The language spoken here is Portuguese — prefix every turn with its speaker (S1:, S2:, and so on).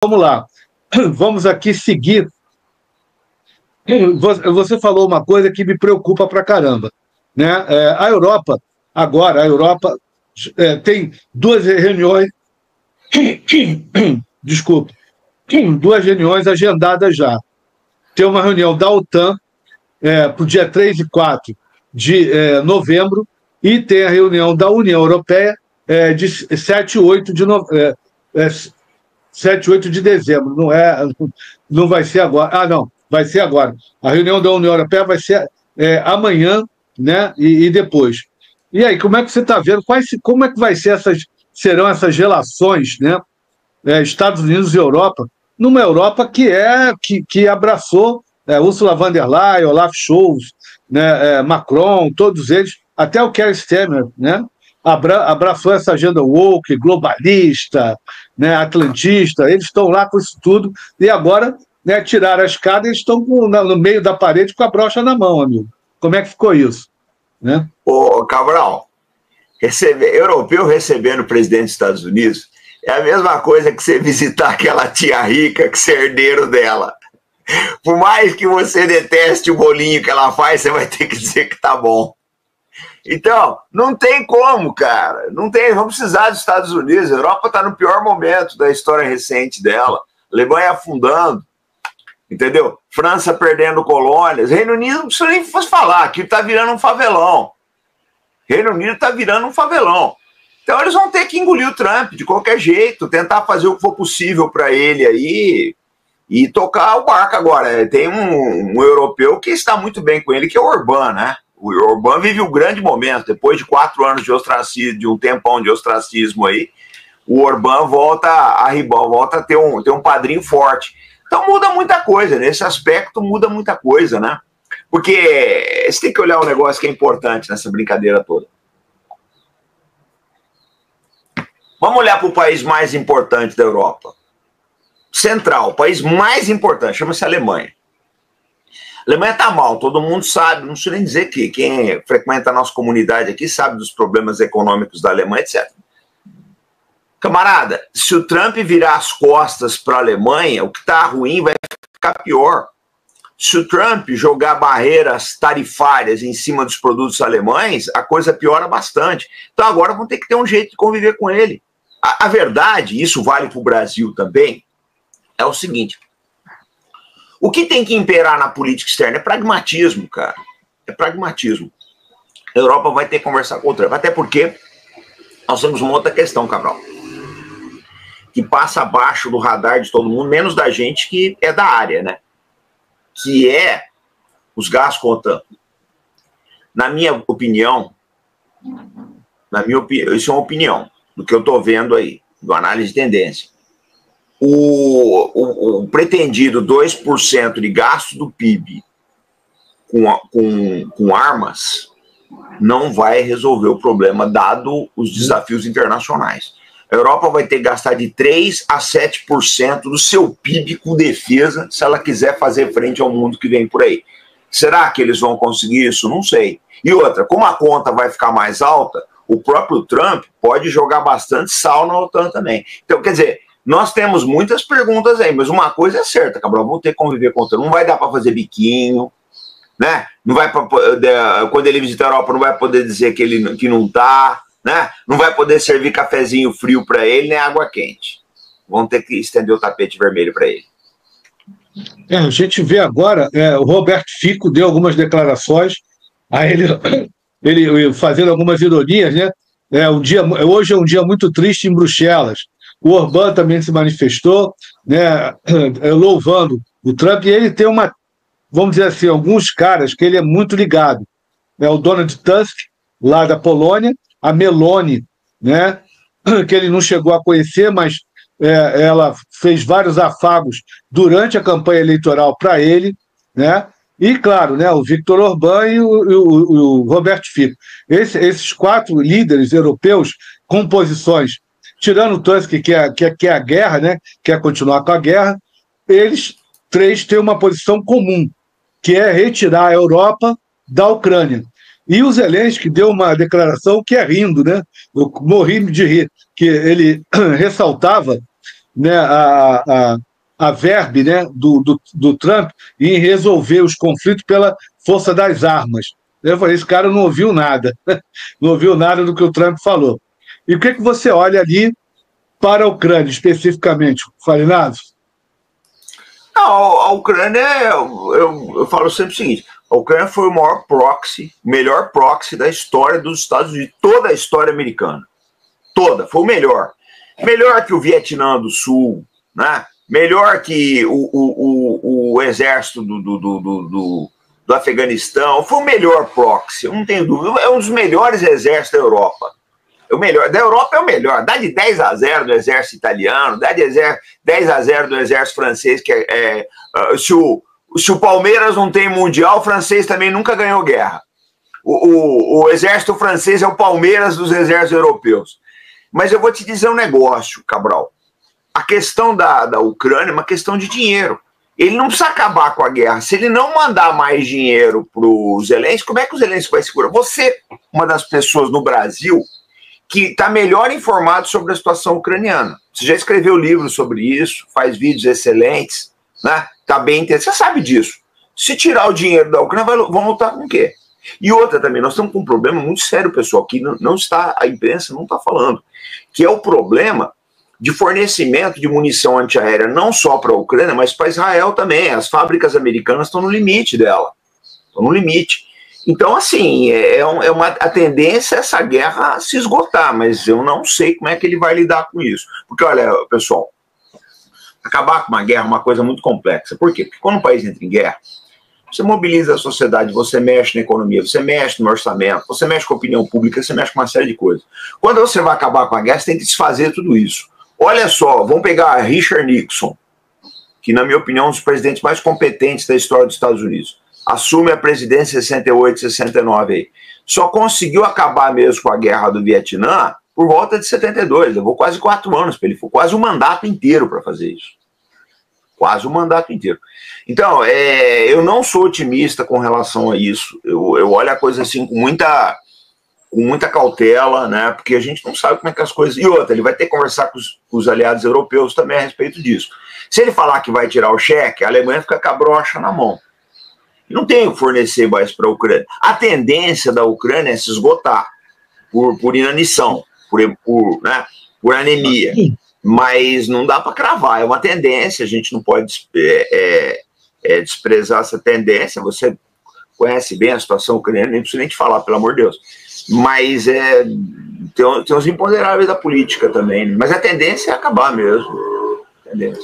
S1: Vamos lá. Vamos aqui seguir. Você falou uma coisa que me preocupa pra caramba, né? A Europa, agora, tem duas reuniões, desculpa, duas reuniões agendadas já. Tem uma reunião da OTAN para o dia 3 e 4 de novembro, e tem a reunião da União Europeia de 7 e 8 de novembro. 7 e 8 de dezembro, não vai ser agora. Ah, não, vai ser agora. A reunião da União Europeia vai ser amanhã, né? E depois. E aí, como é que você está vendo? Como é que serão essas relações, né? Estados Unidos e Europa, numa Europa que abraçou Ursula von der Leyen, Olaf Scholz, né? Macron, todos eles, até o Keir Starmer, né? Abraçou essa agenda woke, globalista, né, atlantista. Eles estão lá com isso tudo, e agora, né, tiraram a escada e eles estão no meio da parede com a brocha na mão, amigo. Como é que ficou isso? Né?
S2: Ô, Cabral, europeu recebendo o presidente dos Estados Unidos é a mesma coisa que você visitar aquela tia rica que você é herdeiro dela. Por mais que você deteste o bolinho que ela faz, você vai ter que dizer que tá bom. Então, não tem como, cara. Não tem, vamos precisar dos Estados Unidos. A Europa está no pior momento da história recente dela. Alemanha afundando, entendeu? França perdendo colônias. Reino Unido, não precisa nem falar, que está virando um favelão. Reino Unido está virando um favelão. Então, eles vão ter que engolir o Trump de qualquer jeito, tentar fazer o que for possível para ele aí e tocar o barco agora. Tem um europeu que está muito bem com ele, que é o Orbán, né? O Orbán vive um grande momento, depois de 4 anos de ostracismo, de um tempão de ostracismo aí, o Orbán volta a ter um padrinho forte. Então muda muita coisa, nesse aspecto muda muita coisa, né? Porque você tem que olhar um negócio que é importante nessa brincadeira toda. Vamos olhar para o país mais importante da Europa. Central, o país mais importante, chama-se Alemanha. A Alemanha está mal, todo mundo sabe, não preciso nem dizer que quem frequenta a nossa comunidade aqui sabe dos problemas econômicos da Alemanha, etc. Camarada, se o Trump virar as costas para a Alemanha, o que está ruim vai ficar pior. Se o Trump jogar barreiras tarifárias em cima dos produtos alemães, a coisa piora bastante. Então agora vão ter que ter um jeito de conviver com ele. A verdade, isso vale para o Brasil também, é o seguinte: o que tem que imperar na política externa é pragmatismo, cara. É pragmatismo. A Europa vai ter que conversar com o Trump. Até porque nós temos uma outra questão, Cabral, que passa abaixo do radar de todo mundo, menos da gente que é da área, né? Que é os gastos com a OTAN. Na minha opinião, isso é uma opinião do que eu estou vendo aí, do análise de tendência. O pretendido 2% de gasto do PIB com armas não vai resolver o problema, dado os desafios internacionais. A Europa vai ter que gastar de 3% a 7% do seu PIB com defesa se ela quiser fazer frente ao mundo que vem por aí. Será que eles vão conseguir isso? Não sei. E outra, como a conta vai ficar mais alta, o próprio Trump pode jogar bastante sal na OTAN também. Então, quer dizer, nós temos muitas perguntas aí, mas uma coisa é certa, Cabral, vamos ter que conviver com o Trump. Não vai dar para fazer biquinho, né? Não vai quando ele visitar a Europa, não vai poder dizer que não está, né? Não vai poder servir cafezinho frio para ele, nem água quente. Vão ter que estender o tapete vermelho para ele.
S1: A gente vê agora, o Roberto Fico deu algumas declarações, aí ele fazendo algumas ironias, né? Hoje é um dia muito triste em Bruxelas. O Orbán também se manifestou, né, louvando o Trump, e ele tem vamos dizer assim, alguns caras que ele é muito ligado. O Donald Tusk, lá da Polônia, a Meloni, né, que ele não chegou a conhecer, mas ela fez vários afagos durante a campanha eleitoral para ele, né? E, claro, né, o Viktor Orbán e o Roberto Fico. Esses 4 líderes europeus com posições, tirando o Tusk, que é a guerra, né, quer continuar com a guerra, eles 3 têm uma posição comum, que é retirar a Europa da Ucrânia. E o Zelensky deu uma declaração que é rindo, né? Eu morri de rir, que ele ressaltava, né, a verve, né, do Trump em resolver os conflitos pela força das armas. Eu falei, esse cara não ouviu nada, não ouviu nada do que o Trump falou. E o que você olha ali para a Ucrânia, especificamente, Farinazzo?
S2: Não, a Ucrânia, eu falo sempre o seguinte, a Ucrânia foi o maior proxy, o melhor proxy da história dos Estados Unidos, toda a história americana. Toda, foi o melhor. Melhor que o Vietnã do Sul, né? Melhor que o exército do Afeganistão, foi o melhor proxy, eu não tenho dúvida, é um dos melhores exércitos da Europa. O melhor, da Europa é o melhor, dá de 10-0 do exército italiano, dá de 10-0 do exército francês, que se o Palmeiras não tem mundial, o francês também nunca ganhou guerra. O exército francês é o Palmeiras dos exércitos europeus. Mas eu vou te dizer um negócio, Cabral. A questão da Ucrânia é uma questão de dinheiro. Ele não precisa acabar com a guerra. Se ele não mandar mais dinheiro para o Zelensky, como é que o Zelensky vai segurar? Você, uma das pessoas no Brasil que está melhor informado sobre a situação ucraniana. Você já escreveu livro sobre isso, faz vídeos excelentes, né? Tá bem entediado. Você sabe disso. Se tirar o dinheiro da Ucrânia, vão lutar com o quê? E outra também, nós estamos com um problema muito sério, pessoal, que não está, a imprensa não está falando, que é o problema de fornecimento de munição antiaérea, não só para a Ucrânia, mas para Israel também. As fábricas americanas estão no limite dela. Estão no limite. Então, assim, a tendência é essa guerra se esgotar, mas eu não sei como é que ele vai lidar com isso. Porque, olha, pessoal, acabar com uma guerra é uma coisa muito complexa. Por quê? Porque quando um país entra em guerra, você mobiliza a sociedade, você mexe na economia, você mexe no orçamento, você mexe com a opinião pública, você mexe com uma série de coisas. Quando você vai acabar com a guerra, você tem que desfazer tudo isso. Olha só, vamos pegar Richard Nixon, que, na minha opinião, é um dos presidentes mais competentes da história dos Estados Unidos. Assume a presidência em 68, 69 aí. Só conseguiu acabar mesmo com a guerra do Vietnã por volta de 72. Levou quase 4 anos para ele. Foi quase um mandato inteiro para fazer isso. Quase um mandato inteiro. Então, eu não sou otimista com relação a isso. Eu olho a coisa assim com muita cautela, né? Porque a gente não sabe como é que as coisas... E outra, ele vai ter que conversar com os aliados europeus também a respeito disso. Se ele falar que vai tirar o cheque, a Alemanha fica com a brocha na mão. Não tem o que fornecer mais para a Ucrânia. A tendência da Ucrânia é se esgotar por inanição, por anemia. Mas não dá para cravar, é uma tendência, a gente não pode desprezar essa tendência. Você conhece bem a situação ucraniana, nem precisa nem te falar, pelo amor de Deus. Mas tem os imponderáveis da política também. Mas a tendência é acabar mesmo. Tendência.